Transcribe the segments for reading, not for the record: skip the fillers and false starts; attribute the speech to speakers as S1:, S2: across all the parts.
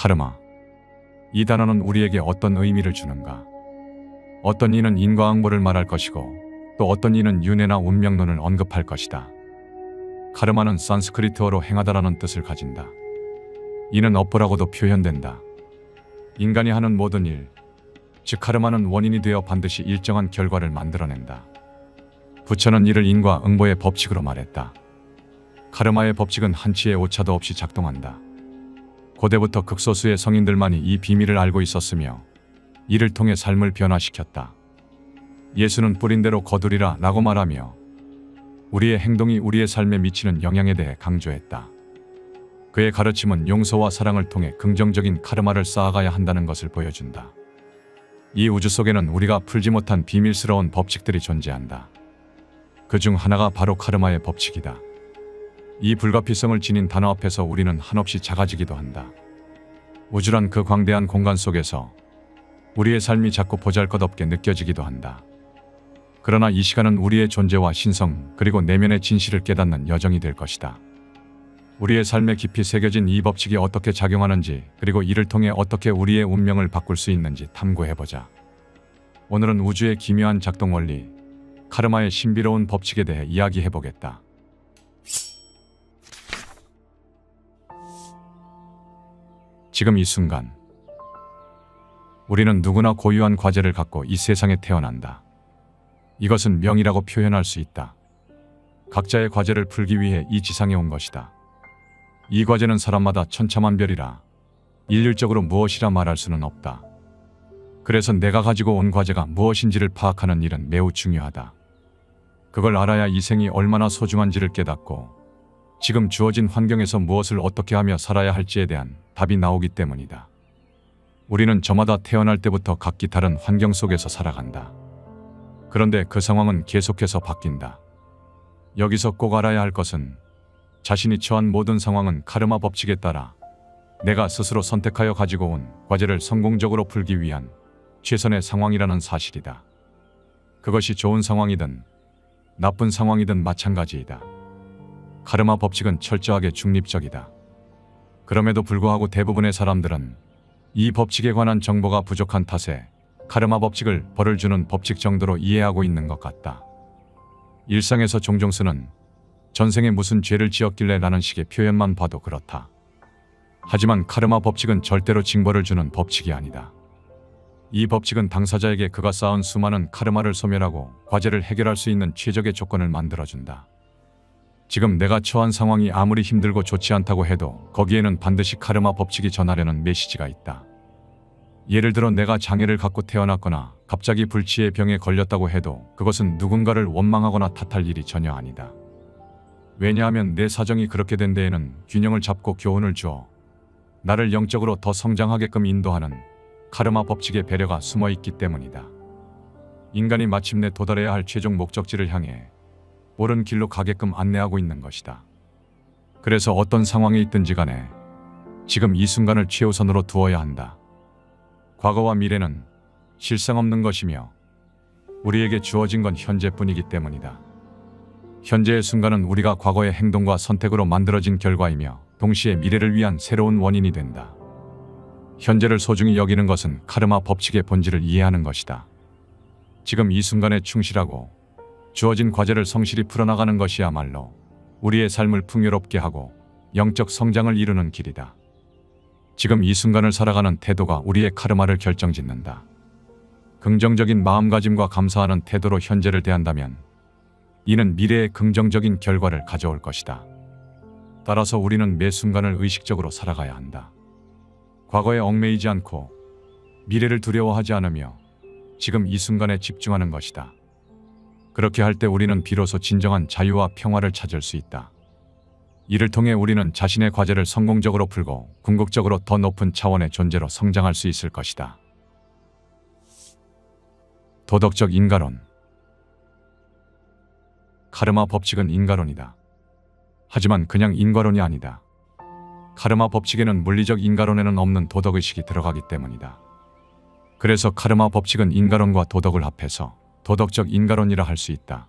S1: 카르마. 이 단어는 우리에게 어떤 의미를 주는가? 어떤 이는 인과응보를 말할 것이고 또 어떤 이는 윤회나 운명론을 언급할 것이다. 카르마는 산스크리트어로 행하다라는 뜻을 가진다. 이는 업보라고도 표현된다. 인간이 하는 모든 일, 즉 카르마는 원인이 되어 반드시 일정한 결과를 만들어낸다. 부처는 이를 인과응보의 법칙으로 말했다. 카르마의 법칙은 한치의 오차도 없이 작동한다. 고대부터 극소수의 성인들만이 이 비밀을 알고 있었으며 이를 통해 삶을 변화시켰다. 예수는 뿌린 대로 거두리라 라고 말하며 우리의 행동이 우리의 삶에 미치는 영향에 대해 강조했다. 그의 가르침은 용서와 사랑을 통해 긍정적인 카르마를 쌓아가야 한다는 것을 보여준다. 이 우주 속에는 우리가 풀지 못한 비밀스러운 법칙들이 존재한다. 그 중 하나가 바로 카르마의 법칙이다. 이 불가피성을 지닌 단어 앞에서 우리는 한없이 작아지기도 한다. 우주란 그 광대한 공간 속에서 우리의 삶이 자꾸 보잘것없게 느껴지기도 한다. 그러나 이 시간은 우리의 존재와 신성 그리고 내면의 진실을 깨닫는 여정이 될 것이다. 우리의 삶에 깊이 새겨진 이 법칙이 어떻게 작용하는지 그리고 이를 통해 어떻게 우리의 운명을 바꿀 수 있는지 탐구해보자. 오늘은 우주의 기묘한 작동 원리, 카르마의 신비로운 법칙에 대해 이야기해보겠다. 지금 이 순간 우리는 누구나 고유한 과제를 갖고 이 세상에 태어난다. 이것은 명이라고 표현할 수 있다. 각자의 과제를 풀기 위해 이 지상에 온 것이다. 이 과제는 사람마다 천차만별이라 일률적으로 무엇이라 말할 수는 없다. 그래서 내가 가지고 온 과제가 무엇인지를 파악하는 일은 매우 중요하다. 그걸 알아야 이 생이 얼마나 소중한지를 깨닫고 지금 주어진 환경에서 무엇을 어떻게 하며 살아야 할지에 대한 답이 나오기 때문이다. 우리는 저마다 태어날 때부터 각기 다른 환경 속에서 살아간다. 그런데 그 상황은 계속해서 바뀐다. 여기서 꼭 알아야 할 것은 자신이 처한 모든 상황은 카르마 법칙에 따라 내가 스스로 선택하여 가지고 온 과제를 성공적으로 풀기 위한 최선의 상황이라는 사실이다. 그것이 좋은 상황이든 나쁜 상황이든 마찬가지이다. 카르마 법칙은 철저하게 중립적이다. 그럼에도 불구하고 대부분의 사람들은 이 법칙에 관한 정보가 부족한 탓에 카르마 법칙을 벌을 주는 법칙 정도로 이해하고 있는 것 같다. 일상에서 종종 쓰는 전생에 무슨 죄를 지었길래 라는 식의 표현만 봐도 그렇다. 하지만 카르마 법칙은 절대로 징벌을 주는 법칙이 아니다. 이 법칙은 당사자에게 그가 쌓은 수많은 카르마를 소멸하고 과제를 해결할 수 있는 최적의 조건을 만들어준다. 지금 내가 처한 상황이 아무리 힘들고 좋지 않다고 해도 거기에는 반드시 카르마 법칙이 전하려는 메시지가 있다. 예를 들어 내가 장애를 갖고 태어났거나 갑자기 불치의 병에 걸렸다고 해도 그것은 누군가를 원망하거나 탓할 일이 전혀 아니다. 왜냐하면 내 사정이 그렇게 된 데에는 균형을 잡고 교훈을 주어 나를 영적으로 더 성장하게끔 인도하는 카르마 법칙의 배려가 숨어 있기 때문이다. 인간이 마침내 도달해야 할 최종 목적지를 향해 옳은 길로 가게끔 안내하고 있는 것이다. 그래서 어떤 상황에 있든지 간에 지금 이 순간을 최우선으로 두어야 한다. 과거와 미래는 실상 없는 것이며 우리에게 주어진 건 현재뿐이기 때문이다. 현재의 순간은 우리가 과거의 행동과 선택으로 만들어진 결과이며 동시에 미래를 위한 새로운 원인이 된다. 현재를 소중히 여기는 것은 카르마 법칙의 본질을 이해하는 것이다. 지금 이 순간에 충실하고 주어진 과제를 성실히 풀어나가는 것이야말로 우리의 삶을 풍요롭게 하고 영적 성장을 이루는 길이다. 지금 이 순간을 살아가는 태도가 우리의 카르마를 결정짓는다. 긍정적인 마음가짐과 감사하는 태도로 현재를 대한다면 이는 미래의 긍정적인 결과를 가져올 것이다. 따라서 우리는 매 순간을 의식적으로 살아가야 한다. 과거에 얽매이지 않고 미래를 두려워하지 않으며 지금 이 순간에 집중하는 것이다. 그렇게 할 때 우리는 비로소 진정한 자유와 평화를 찾을 수 있다. 이를 통해 우리는 자신의 과제를 성공적으로 풀고 궁극적으로 더 높은 차원의 존재로 성장할 수 있을 것이다. 도덕적 인과론. 카르마 법칙은 인과론이다. 하지만 그냥 인과론이 아니다. 카르마 법칙에는 물리적 인과론에는 없는 도덕의식이 들어가기 때문이다. 그래서 카르마 법칙은 인과론과 도덕을 합해서 도덕적 인과론이라 할 수 있다.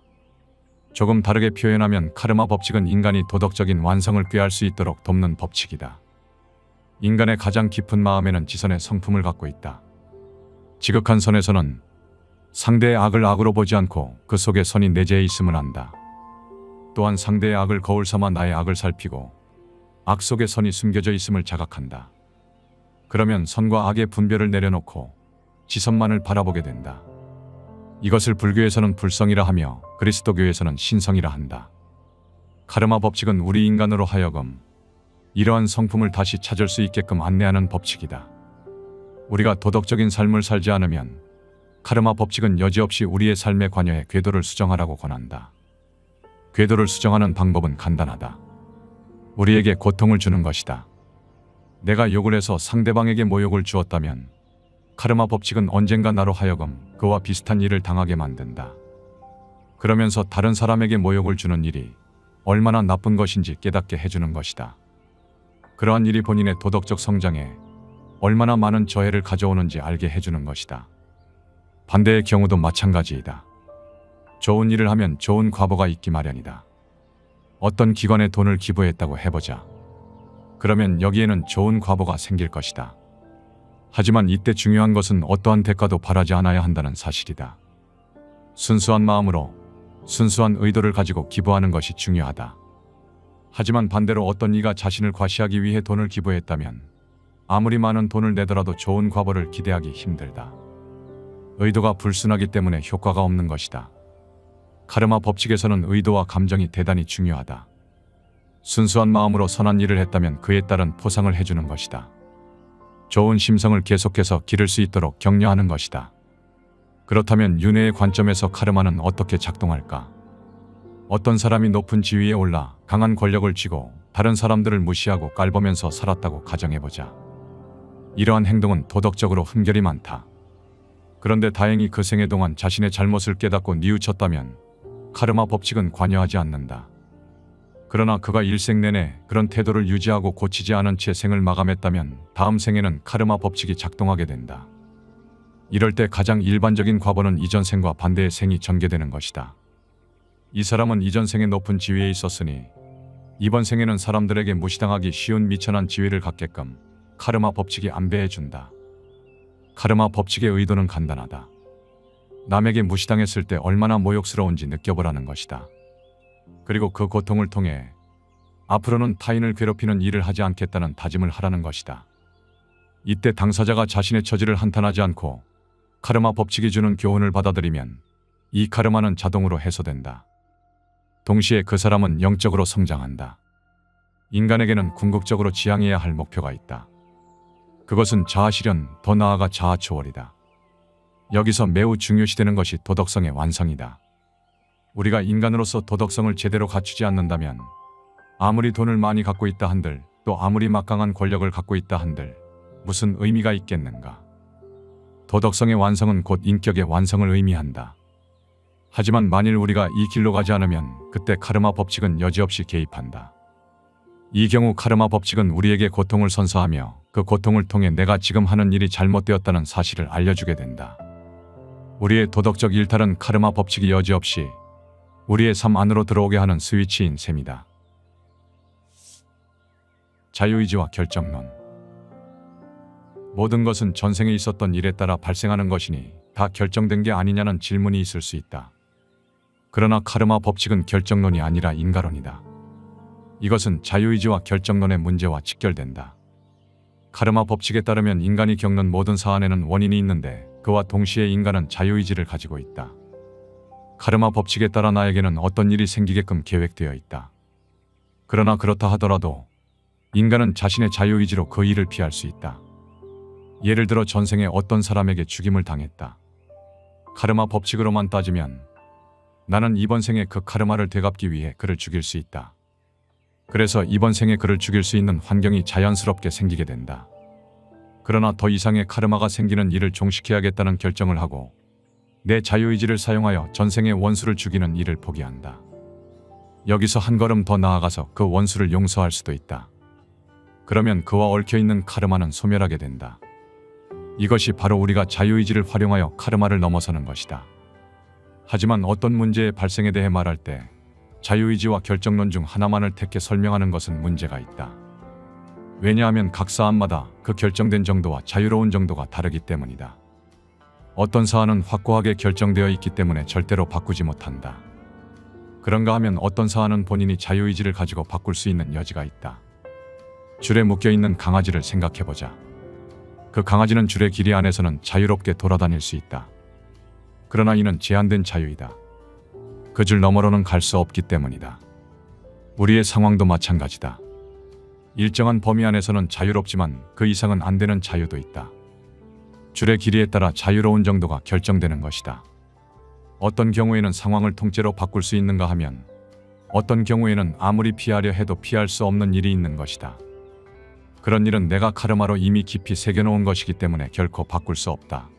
S1: 조금 다르게 표현하면 카르마 법칙은 인간이 도덕적인 완성을 꾀할 수 있도록 돕는 법칙이다. 인간의 가장 깊은 마음에는 지선의 성품을 갖고 있다. 지극한 선에서는 상대의 악을 악으로 보지 않고 그 속에 선이 내재해 있음을 안다. 또한 상대의 악을 거울 삼아 나의 악을 살피고 악 속에 선이 숨겨져 있음을 자각한다. 그러면 선과 악의 분별을 내려놓고 지선만을 바라보게 된다. 이것을 불교에서는 불성이라 하며 그리스도교에서는 신성이라 한다. 카르마 법칙은 우리 인간으로 하여금 이러한 성품을 다시 찾을 수 있게끔 안내하는 법칙이다. 우리가 도덕적인 삶을 살지 않으면 카르마 법칙은 여지없이 우리의 삶에 관여해 궤도를 수정하라고 권한다. 궤도를 수정하는 방법은 간단하다. 우리에게 고통을 주는 것이다. 내가 욕을 해서 상대방에게 모욕을 주었다면 카르마 법칙은 언젠가 나로 하여금 그와 비슷한 일을 당하게 만든다. 그러면서 다른 사람에게 모욕을 주는 일이 얼마나 나쁜 것인지 깨닫게 해주는 것이다. 그러한 일이 본인의 도덕적 성장에 얼마나 많은 저해를 가져오는지 알게 해주는 것이다. 반대의 경우도 마찬가지이다. 좋은 일을 하면 좋은 과보가 있기 마련이다. 어떤 기관에 돈을 기부했다고 해보자. 그러면 여기에는 좋은 과보가 생길 것이다. 하지만 이때 중요한 것은 어떠한 대가도 바라지 않아야 한다는 사실이다. 순수한 마음으로 순수한 의도를 가지고 기부하는 것이 중요하다. 하지만 반대로 어떤 이가 자신을 과시하기 위해 돈을 기부했다면 아무리 많은 돈을 내더라도 좋은 과보를 기대하기 힘들다. 의도가 불순하기 때문에 효과가 없는 것이다. 카르마 법칙에서는 의도와 감정이 대단히 중요하다. 순수한 마음으로 선한 일을 했다면 그에 따른 포상을 해주는 것이다. 좋은 심성을 계속해서 기를 수 있도록 격려하는 것이다. 그렇다면 윤회의 관점에서 카르마는 어떻게 작동할까? 어떤 사람이 높은 지위에 올라 강한 권력을 쥐고 다른 사람들을 무시하고 깔보면서 살았다고 가정해보자. 이러한 행동은 도덕적으로 흠결이 많다. 그런데 다행히 그 생애 동안 자신의 잘못을 깨닫고 뉘우쳤다면 카르마 법칙은 관여하지 않는다. 그러나 그가 일생 내내 그런 태도를 유지하고 고치지 않은 채 생을 마감했다면 다음 생에는 카르마 법칙이 작동하게 된다. 이럴 때 가장 일반적인 과보는 이전 생과 반대의 생이 전개되는 것이다. 이 사람은 이전 생에 높은 지위에 있었으니 이번 생에는 사람들에게 무시당하기 쉬운 미천한 지위를 갖게끔 카르마 법칙이 안배해준다. 카르마 법칙의 의도는 간단하다. 남에게 무시당했을 때 얼마나 모욕스러운지 느껴보라는 것이다. 그리고 그 고통을 통해 앞으로는 타인을 괴롭히는 일을 하지 않겠다는 다짐을 하라는 것이다. 이때 당사자가 자신의 처지를 한탄하지 않고 카르마 법칙이 주는 교훈을 받아들이면 이 카르마는 자동으로 해소된다. 동시에 그 사람은 영적으로 성장한다. 인간에게는 궁극적으로 지향해야 할 목표가 있다. 그것은 자아실현, 더 나아가 자아초월이다. 여기서 매우 중요시되는 것이 도덕성의 완성이다. 우리가 인간으로서 도덕성을 제대로 갖추지 않는다면 아무리 돈을 많이 갖고 있다 한들 또 아무리 막강한 권력을 갖고 있다 한들 무슨 의미가 있겠는가. 도덕성의 완성은 곧 인격의 완성을 의미한다. 하지만 만일 우리가 이 길로 가지 않으면 그때 카르마 법칙은 여지없이 개입한다. 이 경우 카르마 법칙은 우리에게 고통을 선사하며 그 고통을 통해 내가 지금 하는 일이 잘못되었다는 사실을 알려주게 된다. 우리의 도덕적 일탈은 카르마 법칙이 여지없이 우리의 삶 안으로 들어오게 하는 스위치인 셈이다. 자유의지와 결정론. 모든 것은 전생에 있었던 일에 따라 발생하는 것이니 다 결정된 게 아니냐는 질문이 있을 수 있다. 그러나 카르마 법칙은 결정론이 아니라 인가론이다. 이것은 자유의지와 결정론의 문제와 직결된다. 카르마 법칙에 따르면 인간이 겪는 모든 사안에는 원인이 있는데 그와 동시에 인간은 자유의지를 가지고 있다. 카르마 법칙에 따라 나에게는 어떤 일이 생기게끔 계획되어 있다. 그러나 그렇다 하더라도 인간은 자신의 자유의지로 그 일을 피할 수 있다. 예를 들어 전생에 어떤 사람에게 죽임을 당했다. 카르마 법칙으로만 따지면 나는 이번 생에 그 카르마를 되갚기 위해 그를 죽일 수 있다. 그래서 이번 생에 그를 죽일 수 있는 환경이 자연스럽게 생기게 된다. 그러나 더 이상의 카르마가 생기는 일을 종식해야겠다는 결정을 하고 내 자유의지를 사용하여 전생의 원수를 죽이는 일을 포기한다. 여기서 한 걸음 더 나아가서 그 원수를 용서할 수도 있다. 그러면 그와 얽혀있는 카르마는 소멸하게 된다. 이것이 바로 우리가 자유의지를 활용하여 카르마를 넘어서는 것이다. 하지만 어떤 문제의 발생에 대해 말할 때 자유의지와 결정론 중 하나만을 택해 설명하는 것은 문제가 있다. 왜냐하면 각 사안마다 그 결정된 정도와 자유로운 정도가 다르기 때문이다. 어떤 사안은 확고하게 결정되어 있기 때문에 절대로 바꾸지 못한다. 그런가 하면 어떤 사안은 본인이 자유의지를 가지고 바꿀 수 있는 여지가 있다. 줄에 묶여있는 강아지를 생각해보자. 그 강아지는 줄의 길이 안에서는 자유롭게 돌아다닐 수 있다. 그러나 이는 제한된 자유이다. 그 줄 너머로는 갈 수 없기 때문이다. 우리의 상황도 마찬가지다. 일정한 범위 안에서는 자유롭지만 그 이상은 안 되는 자유도 있다. 줄의 길이에 따라 자유로운 정도가 결정되는 것이다. 어떤 경우에는 상황을 통째로 바꿀 수 있는가 하면 어떤 경우에는 아무리 피하려 해도 피할 수 없는 일이 있는 것이다. 그런 일은 내가 카르마로 이미 깊이 새겨놓은 것이기 때문에 결코 바꿀 수 없다.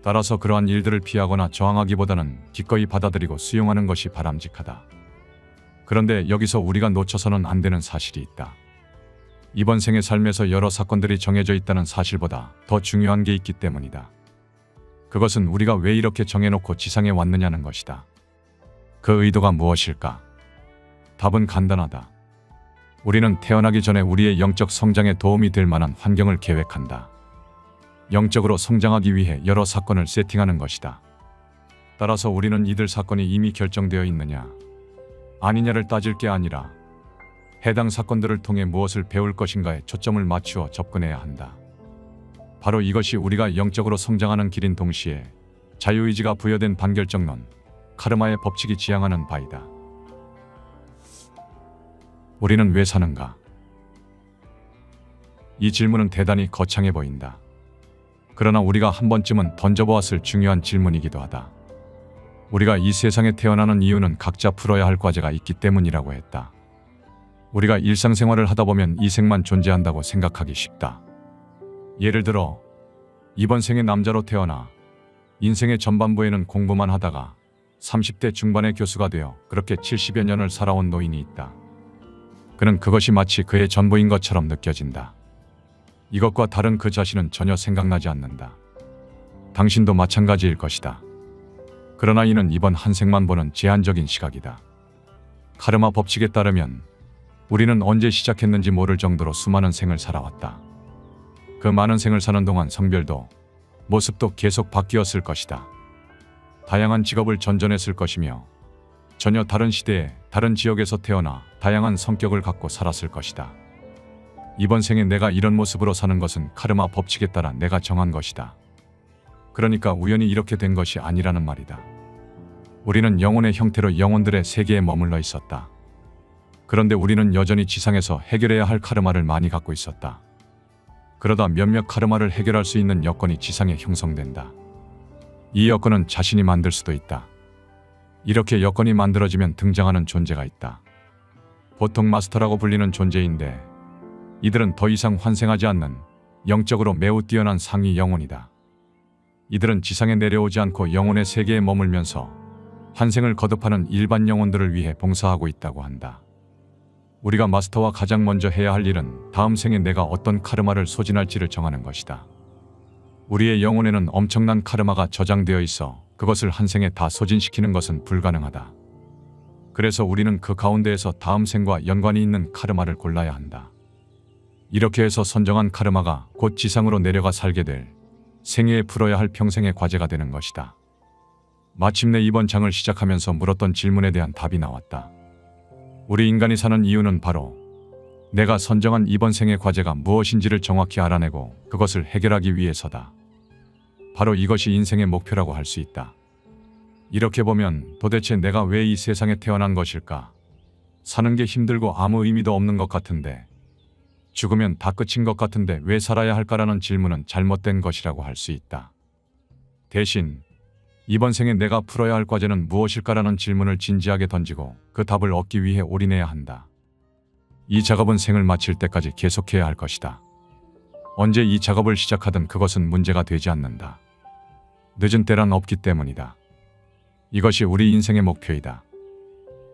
S1: 따라서 그러한 일들을 피하거나 저항하기보다는 기꺼이 받아들이고 수용하는 것이 바람직하다. 그런데 여기서 우리가 놓쳐서는 안 되는 사실이 있다. 이번 생의 삶에서 여러 사건들이 정해져 있다는 사실보다 더 중요한 게 있기 때문이다. 그것은 우리가 왜 이렇게 정해놓고 지상에 왔느냐는 것이다. 그 의도가 무엇일까? 답은 간단하다. 우리는 태어나기 전에 우리의 영적 성장에 도움이 될 만한 환경을 계획한다. 영적으로 성장하기 위해 여러 사건을 세팅하는 것이다. 따라서 우리는 이들 사건이 이미 결정되어 있느냐, 아니냐를 따질 게 아니라 해당 사건들을 통해 무엇을 배울 것인가에 초점을 맞추어 접근해야 한다. 바로 이것이 우리가 영적으로 성장하는 길인 동시에 자유의지가 부여된 반결정론, 카르마의 법칙이 지향하는 바이다. 우리는 왜 사는가? 이 질문은 대단히 거창해 보인다. 그러나 우리가 한 번쯤은 던져보았을 중요한 질문이기도 하다. 우리가 이 세상에 태어나는 이유는 각자 풀어야 할 과제가 있기 때문이라고 했다. 우리가 일상생활을 하다 보면 이 생만 존재한다고 생각하기 쉽다. 예를 들어 이번 생에 남자로 태어나 인생의 전반부에는 공부만 하다가 30대 중반의 교수가 되어 그렇게 70여 년을 살아온 노인이 있다. 그는 그것이 마치 그의 전부인 것처럼 느껴진다. 이것과 다른 그 자신은 전혀 생각나지 않는다. 당신도 마찬가지일 것이다. 그러나 이는 이번 한 생만 보는 제한적인 시각이다. 카르마 법칙에 따르면 우리는 언제 시작했는지 모를 정도로 수많은 생을 살아왔다. 그 많은 생을 사는 동안 성별도 모습도 계속 바뀌었을 것이다. 다양한 직업을 전전했을 것이며 전혀 다른 시대에 다른 지역에서 태어나 다양한 성격을 갖고 살았을 것이다. 이번 생에 내가 이런 모습으로 사는 것은 카르마 법칙에 따라 내가 정한 것이다. 그러니까 우연히 이렇게 된 것이 아니라는 말이다. 우리는 영혼의 형태로 영혼들의 세계에 머물러 있었다. 그런데 우리는 여전히 지상에서 해결해야 할 카르마를 많이 갖고 있었다. 그러다 몇몇 카르마를 해결할 수 있는 여건이 지상에 형성된다. 이 여건은 자신이 만들 수도 있다. 이렇게 여건이 만들어지면 등장하는 존재가 있다. 보통 마스터라고 불리는 존재인데 이들은 더 이상 환생하지 않는 영적으로 매우 뛰어난 상위 영혼이다. 이들은 지상에 내려오지 않고 영혼의 세계에 머물면서 환생을 거듭하는 일반 영혼들을 위해 봉사하고 있다고 한다. 우리가 마스터와 가장 먼저 해야 할 일은 다음 생에 내가 어떤 카르마를 소진할지를 정하는 것이다. 우리의 영혼에는 엄청난 카르마가 저장되어 있어 그것을 한 생에 다 소진시키는 것은 불가능하다. 그래서 우리는 그 가운데에서 다음 생과 연관이 있는 카르마를 골라야 한다. 이렇게 해서 선정한 카르마가 곧 지상으로 내려가 살게 될 생애에 풀어야 할 평생의 과제가 되는 것이다. 마침내 이번 장을 시작하면서 물었던 질문에 대한 답이 나왔다. 우리 인간이 사는 이유는 바로 내가 선정한 이번 생의 과제가 무엇인지를 정확히 알아내고 그것을 해결하기 위해서다. 바로 이것이 인생의 목표라고 할 수 있다. 이렇게 보면 도대체 내가 왜 이 세상에 태어난 것일까? 사는 게 힘들고 아무 의미도 없는 것 같은데, 죽으면 다 끝인 것 같은데 왜 살아야 할까라는 질문은 잘못된 것이라고 할 수 있다. 대신 이번 생에 내가 풀어야 할 과제는 무엇일까라는 질문을 진지하게 던지고 그 답을 얻기 위해 올인해야 한다. 이 작업은 생을 마칠 때까지 계속해야 할 것이다. 언제 이 작업을 시작하든 그것은 문제가 되지 않는다. 늦은 때란 없기 때문이다. 이것이 우리 인생의 목표이다.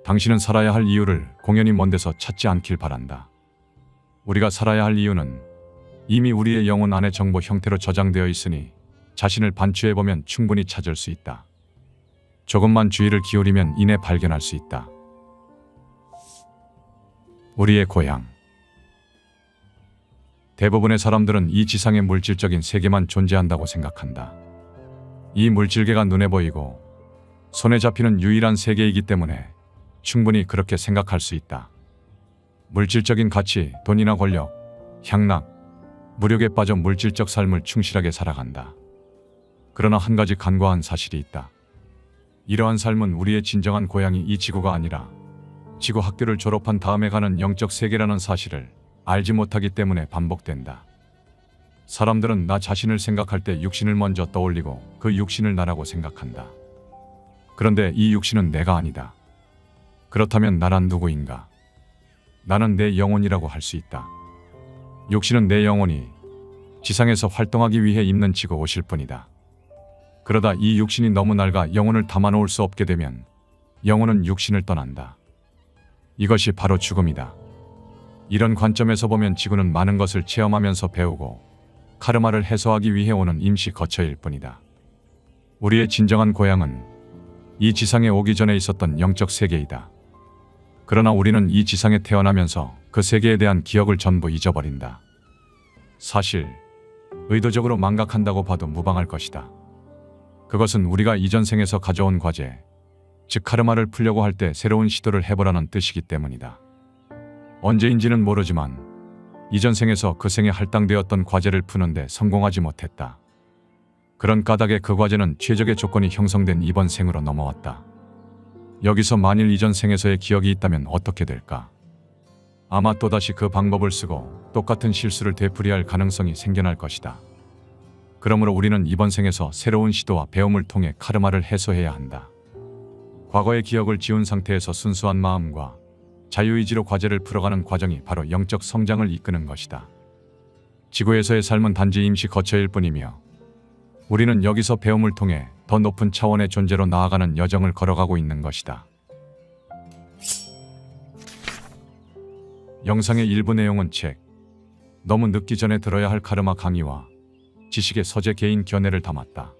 S1: 당신은 살아야 할 이유를 공연히 먼 데서 찾지 않길 바란다. 우리가 살아야 할 이유는 이미 우리의 영혼 안에 정보 형태로 저장되어 있으니 자신을 반추해보면 충분히 찾을 수 있다. 조금만 주의를 기울이면 이내 발견할 수 있다. 우리의 고향. 대부분의 사람들은 이 지상에 물질적인 세계만 존재한다고 생각한다. 이 물질계가 눈에 보이고 손에 잡히는 유일한 세계이기 때문에 충분히 그렇게 생각할 수 있다. 물질적인 가치, 돈이나 권력, 향락, 무력에 빠져 물질적 삶을 충실하게 살아간다. 그러나 한 가지 간과한 사실이 있다. 이러한 삶은 우리의 진정한 고향이 이 지구가 아니라 지구 학교를 졸업한 다음에 가는 영적 세계라는 사실을 알지 못하기 때문에 반복된다. 사람들은 나 자신을 생각할 때 육신을 먼저 떠올리고 그 육신을 나라고 생각한다. 그런데 이 육신은 내가 아니다. 그렇다면 나란 누구인가? 나는 내 영혼이라고 할 수 있다. 육신은 내 영혼이 지상에서 활동하기 위해 입는 지구 옷일 뿐이다. 그러다 이 육신이 너무 낡아 영혼을 담아놓을 수 없게 되면 영혼은 육신을 떠난다. 이것이 바로 죽음이다. 이런 관점에서 보면 지구는 많은 것을 체험하면서 배우고 카르마를 해소하기 위해 오는 임시 거처일 뿐이다. 우리의 진정한 고향은 이 지상에 오기 전에 있었던 영적 세계이다. 그러나 우리는 이 지상에 태어나면서 그 세계에 대한 기억을 전부 잊어버린다. 사실 의도적으로 망각한다고 봐도 무방할 것이다. 그것은 우리가 이전 생에서 가져온 과제, 즉 카르마를 풀려고 할 때 새로운 시도를 해보라는 뜻이기 때문이다. 언제인지는 모르지만 이전 생에서 그 생에 할당되었던 과제를 푸는데 성공하지 못했다. 그런 까닭에 그 과제는 최적의 조건이 형성된 이번 생으로 넘어왔다. 여기서 만일 이전 생에서의 기억이 있다면 어떻게 될까? 아마 또다시 그 방법을 쓰고 똑같은 실수를 되풀이할 가능성이 생겨날 것이다. 그러므로 우리는 이번 생에서 새로운 시도와 배움을 통해 카르마를 해소해야 한다. 과거의 기억을 지운 상태에서 순수한 마음과 자유의지로 과제를 풀어가는 과정이 바로 영적 성장을 이끄는 것이다. 지구에서의 삶은 단지 임시 거처일 뿐이며 우리는 여기서 배움을 통해 더 높은 차원의 존재로 나아가는 여정을 걸어가고 있는 것이다. 영상의 일부 내용은 책, 너무 늦기 전에 들어야 할 카르마 강의와 지식의 서재 개인 견해를 담았다.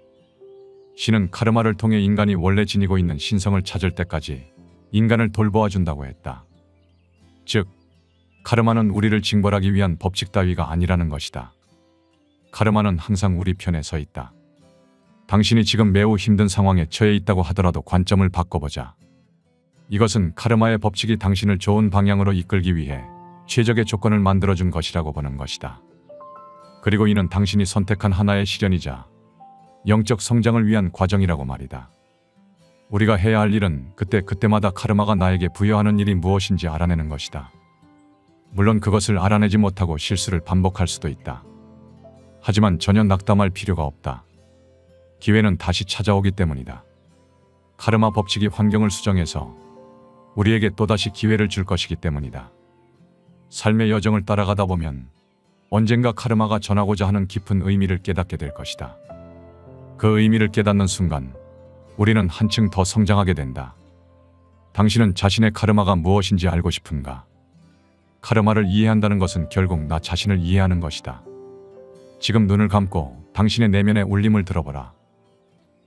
S1: 신은 카르마를 통해 인간이 원래 지니고 있는 신성을 찾을 때까지 인간을 돌보아 준다고 했다. 즉, 카르마는 우리를 징벌하기 위한 법칙 따위가 아니라는 것이다. 카르마는 항상 우리 편에 서 있다. 당신이 지금 매우 힘든 상황에 처해 있다고 하더라도 관점을 바꿔보자. 이것은 카르마의 법칙이 당신을 좋은 방향으로 이끌기 위해 최적의 조건을 만들어준 것이라고 보는 것이다. 그리고 이는 당신이 선택한 하나의 시련이자 영적 성장을 위한 과정이라고 말이다. 우리가 해야 할 일은 그때마다 카르마가 나에게 부여하는 일이 무엇인지 알아내는 것이다. 물론 그것을 알아내지 못하고 실수를 반복할 수도 있다. 하지만 전혀 낙담할 필요가 없다. 기회는 다시 찾아오기 때문이다. 카르마 법칙이 환경을 수정해서 우리에게 또다시 기회를 줄 것이기 때문이다. 삶의 여정을 따라가다 보면 언젠가 카르마가 전하고자 하는 깊은 의미를 깨닫게 될 것이다. 그 의미를 깨닫는 순간 우리는 한층 더 성장하게 된다. 당신은 자신의 카르마가 무엇인지 알고 싶은가? 카르마를 이해한다는 것은 결국 나 자신을 이해하는 것이다. 지금 눈을 감고 당신의 내면의 울림을 들어보라.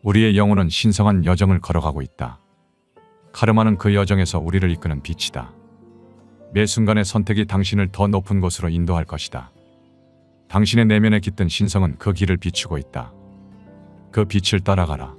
S1: 우리의 영혼은 신성한 여정을 걸어가고 있다. 카르마는 그 여정에서 우리를 이끄는 빛이다. 매 순간의 선택이 당신을 더 높은 곳으로 인도할 것이다. 당신의 내면에 깃든 신성은 그 길을 비추고 있다. 그 빛을 따라가라.